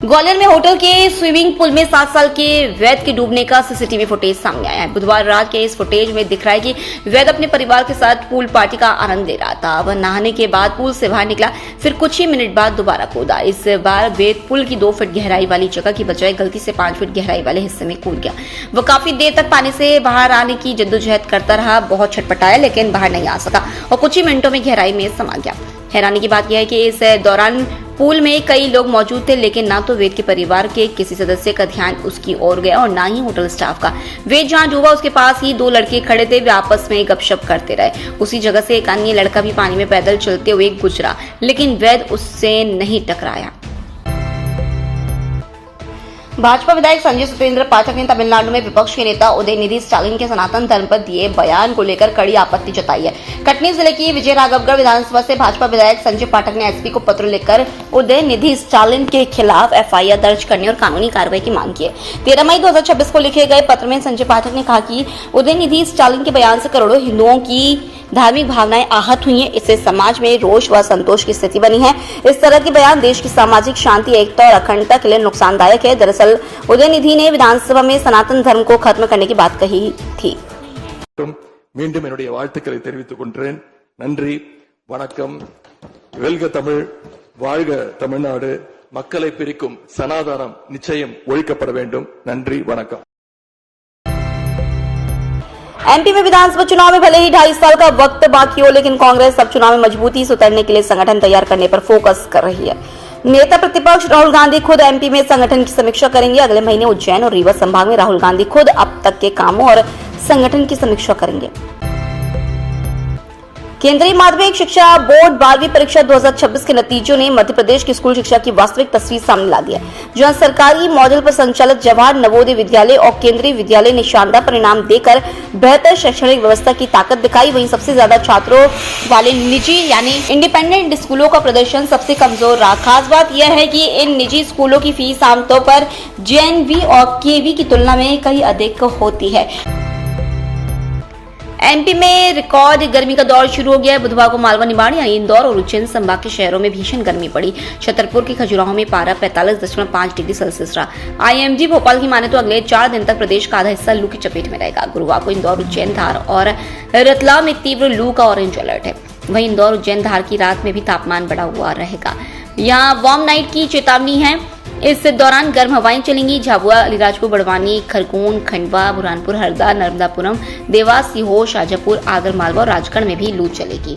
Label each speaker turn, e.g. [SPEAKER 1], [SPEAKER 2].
[SPEAKER 1] ग्वालियर में होटल के swimming pool में 7 साल के वैद के डूबने का सीसीटीवी फुटेज सामने आया है। बुधवार रात के इस फुटेज में दिख रहा है कि वैद अपने परिवार के साथ पूल पार्टी का आनंद ले रहा था। वह नहाने के बाद पूल से बाहर निकला, फिर कुछ ही मिनट बाद दोबारा कूदा। इस बार वैद पुल की 2 फीट गहराई वाली जगह की बजाय गलती से 5 फीट गहराई वाले हिस्से में कूद गया। वह काफी देर तक पानी से बाहर आने की जद्दोजहद करता रहा, बहुत छटपटाया लेकिन बाहर नहीं आ सका और कुछ ही मिनटों में गहराई में समा गया। हैरानी की बात यह है कि इस दौरान पूल में कई लोग मौजूद थे, लेकिन ना तो वेद के परिवार के किसी सदस्य का ध्यान उसकी ओर गया और ना ही होटल स्टाफ का। वेद जहां डूबा उसके पास ही 2 लड़के खड़े थे, वे आपस में गपशप करते रहे। उसी जगह से एक अन्य लड़का भी पानी में पैदल चलते हुए गुजरा, लेकिन वेद उससे नहीं टकराया। भाजपा विधायक संजय सुपेंद्र पाठक ने तमिलनाडु में विपक्ष के नेता उदयनिधि स्टालिन के सनातन धर्म पर दिए बयान को लेकर कड़ी आपत्ति जताई है। कटनी जिले की विजयराघवगढ़ विधानसभा से भाजपा विधायक संजय पाठक ने एसपी को पत्र लिखकर उदयनिधि स्टालिन के खिलाफ एफआईआर दर्ज करने और कानूनी कार्रवाई की मांग की है। 13 मई 2026 को लिखे गए पत्र में संजय पाठक ने कहा कि उदयनिधि स्टालिन के बयान से करोड़ों हिंदुओं की धार्मिक भावनाएं आहत हुई हैं। इससे समाज में रोष व असंतोष की स्थिति बनी है। इस तरह के बयान देश की सामाजिक शांति, एकता और अखंडता के लिए नुकसानदायक है। दरअसल उदयनिधि ने विधानसभा में सनातन धर्म को खत्म करने की बात कही थी।
[SPEAKER 2] மீண்டும் என்னுடைய வாழ்த்துக்களை தெரிவித்துக் கொள்கிறேன். நன்றி, வணக்கம். வெல்க தமிழ், வாழ்க தமிழ்நாடு. மக்களை பிரிக்கும் சனாதனம் நிச்சயம் ஒழிக்கப்பட வேண்டும். நன்றி, வணக்கம்.
[SPEAKER 1] एमपी में विधानसभा चुनाव में भले ही 2.5 साल का वक्त बाकी हो, लेकिन कांग्रेस अब चुनाव में मजबूती से उतरने के लिए संगठन तैयार करने पर फोकस कर रही है। नेता प्रतिपक्ष राहुल गांधी खुद एमपी में संगठन की समीक्षा करेंगे। अगले महीने उज्जैन और रीवा संभाग में राहुल गांधी खुद अब तक के कामों और संगठन की समीक्षा करेंगे। केंद्रीय माध्यमिक शिक्षा बोर्ड 12वीं परीक्षा 2026 के नतीजों ने मध्य प्रदेश की स्कूल शिक्षा की वास्तविक तस्वीर सामने ला दी है। जहां सरकारी मॉडल पर संचालित जवाहर नवोदय विद्यालय और केंद्रीय विद्यालय ने शानदार परिणाम देकर बेहतर शैक्षणिक व्यवस्था की ताकत दिखाई, वहीं सबसे ज्यादा छात्रों वाले निजी यानी इंडिपेंडेंट स्कूलों का प्रदर्शन सबसे कमजोर रहा। खास बात यह है कि इन निजी स्कूलों की फीस आमतौर पर जेएनवी और केवी की तुलना में कहीं अधिक होती है। एमपी में रिकॉर्ड गर्मी का दौर शुरू हो गया है। बुधवार को मालवा, निमाड़ी, इंदौर और उज्जैन संभाग के शहरों में भीषण गर्मी पड़ी। छतरपुर के खजुराहो में पारा 45.5 डिग्री सेल्सियस रहा। आईएमडी भोपाल की माने तो अगले 4 दिन तक प्रदेश का आधा हिस्सा लू की चपेट में रहेगा। गुरुवार को इंदौर, उज्जैन, धार और रतलाम में तीव्र लू का ऑरेंज अलर्ट है। वहीं इंदौर, उज्जैन, धार की रात में भी तापमान बढ़ा हुआ रहेगा। यहाँ वार्म नाइट की चेतावनी है। इस दौरान गर्म हवाएं चलेंगी। झाबुआ, अलीराजपुर, बड़वानी, खरगोन, खंडवा, बुरहानपुर, हरदा, नर्मदापुरम, देवास, सीहोर, शाजापुर, आगर मालवा और राजगढ़ में भी लू चलेगी।